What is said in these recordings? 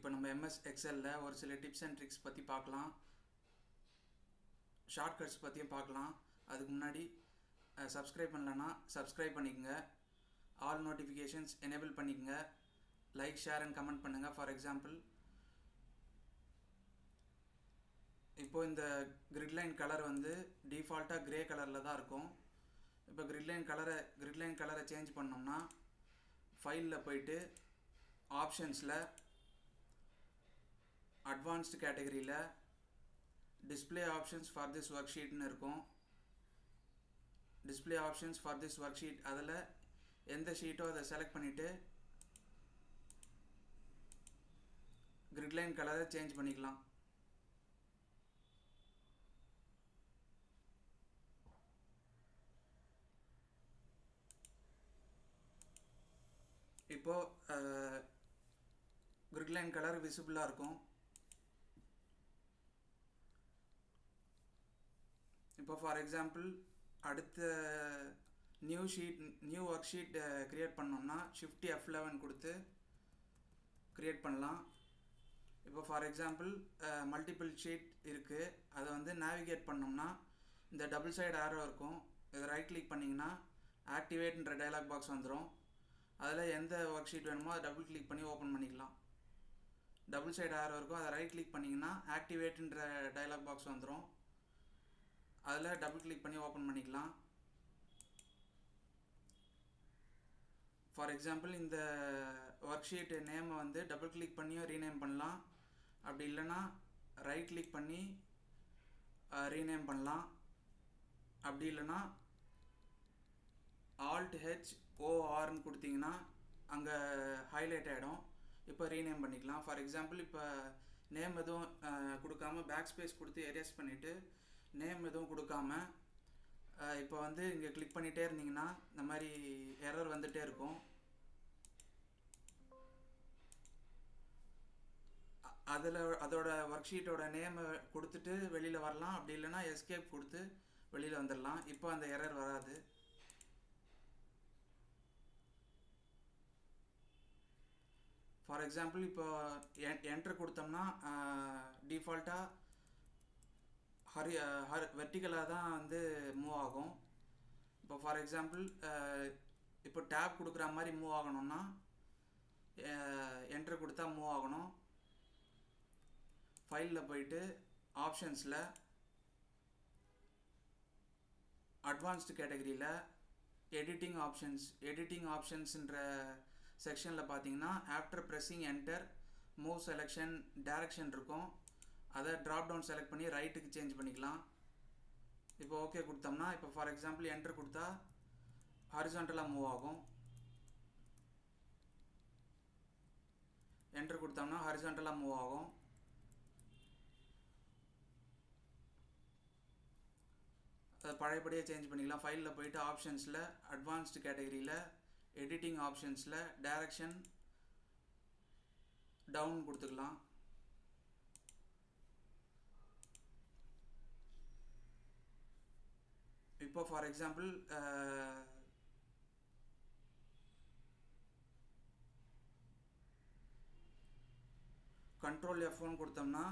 இப்போ நம்ம எம்எஸ் எக்ஸலில் ஒரு சில டிப்ஸ் அண்ட் ட்ரிக்ஸ் பற்றி பார்க்கலாம், ஷார்ட்கட்ஸ் பற்றியும் பார்க்கலாம். அதுக்கு முன்னாடி சப்ஸ்கிரைப் பண்ணலன்னா சப்ஸ்கிரைப் பண்ணிக்கோங்க, ஆல் நோட்டிஃபிகேஷன்ஸ் எனேபிள் பண்ணிக்கோங்க, லைக் ஷேர் அண்ட் கமெண்ட் பண்ணுங்கள். ஃபார் எக்ஸாம்பிள், இப்போது இந்த கிரிட்லைன் கலர் வந்து டிஃபால்ட்டாக க்ரே கலரில் தான் இருக்கும். இப்போ கிரிட்லைன் கலரை சேஞ்ச் பண்ணோம்னா ஃபைலில் போயிட்டு ஆப்ஷன்ஸில் அட்வான்ஸ்டு கேட்டகரியில் டிஸ்பிளே ஆப்ஷன்ஸ் ஃபார் திஸ் ஒர்க் ஷீட்னு இருக்கும். Display options for this worksheet, அதில் எந்த ஷீட்டோ அதை செலக்ட் பண்ணிவிட்டு கிரிட்லைன் கலரை சேஞ்ச் பண்ணிக்கலாம். இப்போது கிரிட்லைன் கலர் விசிபிளாக இருக்கும். இப்போ ஃபார் எக்ஸாம்பிள், அடுத்த நியூ ஒர்க் ஷீட் க்ரியேட் பண்ணோம்னா Shift F11 கொடுத்து க்ரியேட் பண்ணலாம். இப்போ ஃபார் எக்ஸாம்பிள் மல்டிபிள் ஷீட் இருக்குது, அதை வந்து நேவிகேட் பண்ணோம்னா இந்த டபுள் சைடு ஆரோ இருக்கும். இதை ரைட் கிளிக் பண்ணிங்கன்னா ஆக்டிவேட்ன்ற டயலாக் பாக்ஸ் வந்துடும். அதில் எந்த ஒர்க் ஷீட் வேணுமோ அதை டபுள் கிளிக் பண்ணி ஓப்பன் பண்ணிக்கலாம். டபுள் சைடு ஆரோ இருக்கும், அதை ரைட் கிளிக் பண்ணிங்கன்னா ஆக்டிவேட்ன்ற டயலாக் பாக்ஸ் வந்துடும். அதில் டபுள் கிளிக் பண்ணி ஓப்பன் பண்ணிக்கலாம். ஃபார் எக்ஸாம்பிள், இந்த ஒர்க் ஷீட் நேமை வந்து டபுள் கிளிக் பண்ணியும் ரீநேம் பண்ணலாம். அப்படி இல்லைன்னா ரைட் கிளிக் பண்ணி ரீநேம் பண்ணலாம். அப்படி இல்லைன்னா Alt-H-O-Rன்னு கொடுத்தீங்கன்னா அங்கே ஹைலைட் ஆகிடும். இப்போ ரீநேம் பண்ணிக்கலாம். ஃபார் எக்ஸாம்பிள், இப்போ நேம் எதுவும் கொடுக்காம பேக் ஸ்பேஸ் கொடுத்து எரேஸ் பண்ணிவிட்டு நேம் எதுவும் கொடுக்காம இப்போ வந்து இங்கே கிளிக் பண்ணிகிட்டே இருந்தீங்கன்னா இந்த மாதிரி எரர் வந்துகிட்டே இருக்கும். அதோட ஒர்க் ஷீட்டோட நேமை கொடுத்துட்டு வெளியில் வரலாம். அப்படி இல்லைன்னா எஸ்கேப் கொடுத்து வெளியில் வந்துடலாம். இப்போ அந்த எரர் வராது. ஃபார் எக்ஸாம்பிள், இப்போ என்டர் கொடுத்தோம்னா டிஃபால்ட்டாக வெர்டிகலாக தான் வந்து மூவ் ஆகும். இப்போ ஃபார் எக்ஸாம்பிள், இப்போ டேப் கொடுக்குற மாதிரி மூவ் ஆகணும்னா என்டர் கொடுத்தா மூவ் ஆகணும். ஃபைலில் போயிட்டு ஆப்ஷன்ஸில் அட்வான்ஸ்டு கேட்டகரியில் எடிட்டிங் ஆப்ஷன்ஸ்ன்ற செக்ஷனில் பார்த்தீங்கன்னா after pressing enter move selection direction இருக்கும். அதை ட்ராப் டவுன் செலக்ட் பண்ணி ரைட்டுக்கு சேஞ்ச் பண்ணிக்கலாம். இப்போ ஓகே கொடுத்தோம்னா, இப்போ ஃபார் எக்ஸாம்பிள் என்டர் கொடுத்தா ஹாரிசான்டலாக மூவ் ஆகும். என்டர் கொடுத்தோம்னா ஹாரிசான்டலாக மூவ் ஆகும். அதை பழையபடியே சேஞ்ச் பண்ணிக்கலாம். ஃபைலில் போயிட்டு ஆப்ஷன்ஸில் அட்வான்ஸ்டு கேட்டகரியில் எடிட்டிங் ஆப்ஷன்ஸில் டைரக்ஷன் டவுன் கொடுத்துக்கலாம். இப்போ ஃபார் எக்ஸாம்பிள் Ctrl F1 கொடுத்தோம்னா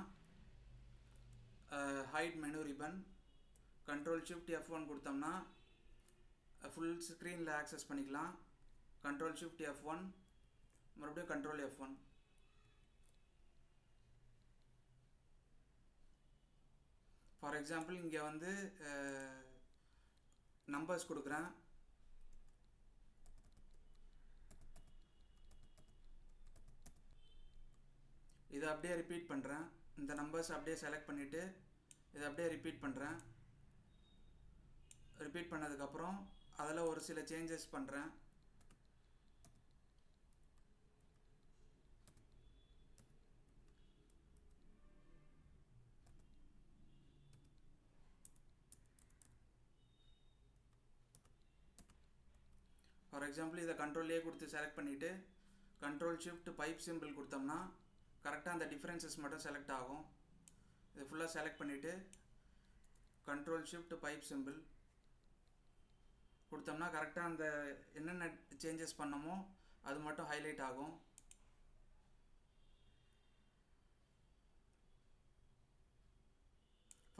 hide menu ribbon, Ctrl Shift F1 கொடுத்தோம்னா ஃபுல் ஸ்க்ரீனில் ஆக்சஸ் பண்ணிக்கலாம். Ctrl Shift F1 மறுபடியும் Ctrl F1. ஃபார் எக்ஸாம்பிள், இங்கே வந்து நம்பர்ஸ் கொடுக்குறேன். இதை அப்படியே ரிப்பீட் பண்ணுறேன். இந்த நம்பர்ஸ் அப்படியே செலக்ட் பண்ணிவிட்டு இதை அப்படியே ரிப்பீட் பண்ணுறேன். ரிப்பீட் பண்ணதுக்கப்புறம் அதில் ஒரு சில சேஞ்சஸ் பண்ணுறேன். ஃபார் எக்ஸாம்பிள், இதை Ctrl-A கொடுத்து செலக்ட் பண்ணிவிட்டு Ctrl Shift பைப் சிம்பிள் கொடுத்தோம்னா கரெக்டாக அந்த டிஃப்ரென்சஸ் மட்டும் செலக்ட் ஆகும். இதை ஃபுல்லாக செலக்ட் பண்ணிவிட்டு Ctrl Shift பைப் சிம்பிள் கொடுத்தோம்னா கரெக்டாக அந்த என்னென்ன சேஞ்சஸ் பண்ணமோ அது மட்டும் ஹைலைட் ஆகும்.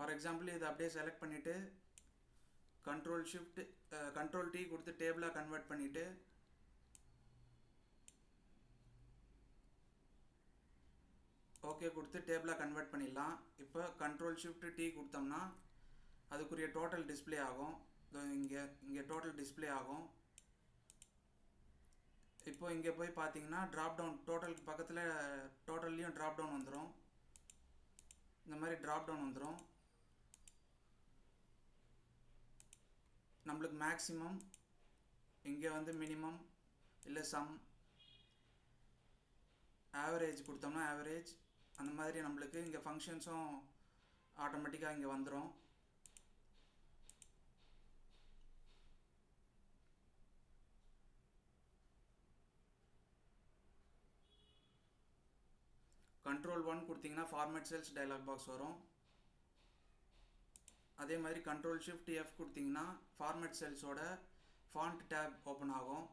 ஃபார் எக்ஸாம்பிள் இதை அப்படியே செலக்ட் பண்ணிவிட்டு கண்ட்ரோல் T கொடுத்து டேபிளாக கன்வெர்ட் பண்ணிவிட்டு ஓகே கொடுத்து டேபிளாக கன்வெர்ட் பண்ணிடலாம். இப்போ கண்ட்ரோல் ஷிஃப்ட் T கொடுத்தோம்னா அதுக்குரிய டோட்டல் டிஸ்பிளே ஆகும். இங்கே டோட்டல் டிஸ்பிளே ஆகும். இப்போ இங்கே போய் பார்த்தீங்கன்னா ட்ராப் டவுன் டோட்டலுக்கு பக்கத்தில் டோட்டல்லையும் ட்ராப் டவுன் வந்துடும். இந்த மாதிரி ட்ராப் டவுன் வந்துடும். நம்மளுக்கு மேக்ஸிமம், இங்கே வந்து மினிமம் இல்லை சம், ஆவரேஜ் கொடுத்தோம்னா ஆவரேஜ், அந்த மாதிரி நம்மளுக்கு இங்கே ஃபங்க்ஷன்ஸும் ஆட்டோமேட்டிக்காக இங்கே வந்துடும். கண்ட்ரோல் 1 கொடுத்தீங்கன்னா ஃபார்மேட் செல்ஸ் டயலாக் பாக்ஸ் வரும். அதே மாதிரி கண்ட்ரோல் ஷிஃப்ட் F கொடுத்தீங்கன்னா ஃபார்மேட் செல்ஸோட ஃபாண்ட் டேப் ஓப்பன் ஆகும்.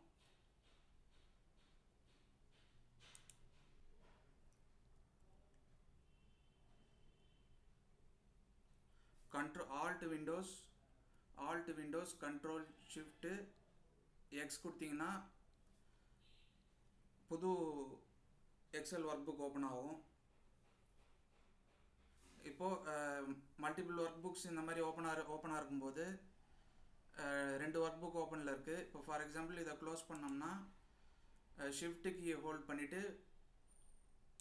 Alt Windows control shift X கொடுத்தீங்கன்னா புது எக்ஸல் ஒர்க் புக் ஓப்பன் ஆகும். இப்போது மல்டிபிள் ஒர்க் புக்ஸ் இந்த மாதிரி ஓப்பனாக இருக்கும்போது 2 ஒர்க் புக் ஓப்பனில் இருக்குது. இப்போ ஃபார் எக்ஸாம்பிள் இதை க்ளோஸ் பண்ணோம்னா ஷிஃப்ட் கீ ஹோல்ட் பண்ணிவிட்டு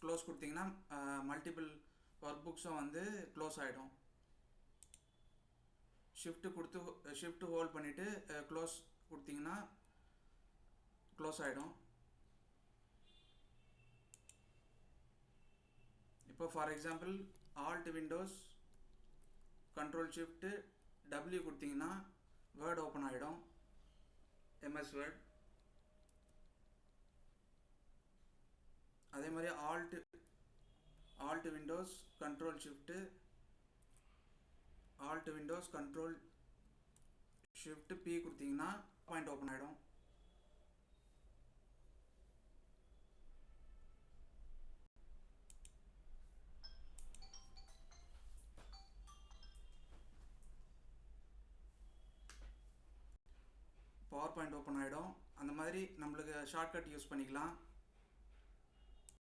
க்ளோஸ் கொடுத்தீங்கன்னா மல்டிபிள் ஒர்க் புக்ஸும் வந்து க்ளோஸ் ஆகிடும். ஷிஃப்ட் ஹோல்ட் பண்ணிவிட்டு க்ளோஸ் கொடுத்தீங்கன்னா க்ளோஸ் ஆகிடும். இப்போ for example alt Windows control shift W கொடுத்தீங்கன்னா வேர்ட் ஓப்பன் ஆகிடும், MS வேர்ட். அதே மாதிரி alt Windows control shift P கொடுத்தீங்கன்னா பாயிண்ட் ஓப்பன் ஆகிடும். பவர் பாயிண்ட் ஓப்பன் ஆகிடும். அந்த மாதிரி நம்மளுக்கு ஷார்ட்கட் யூஸ் பண்ணிக்கலாம்.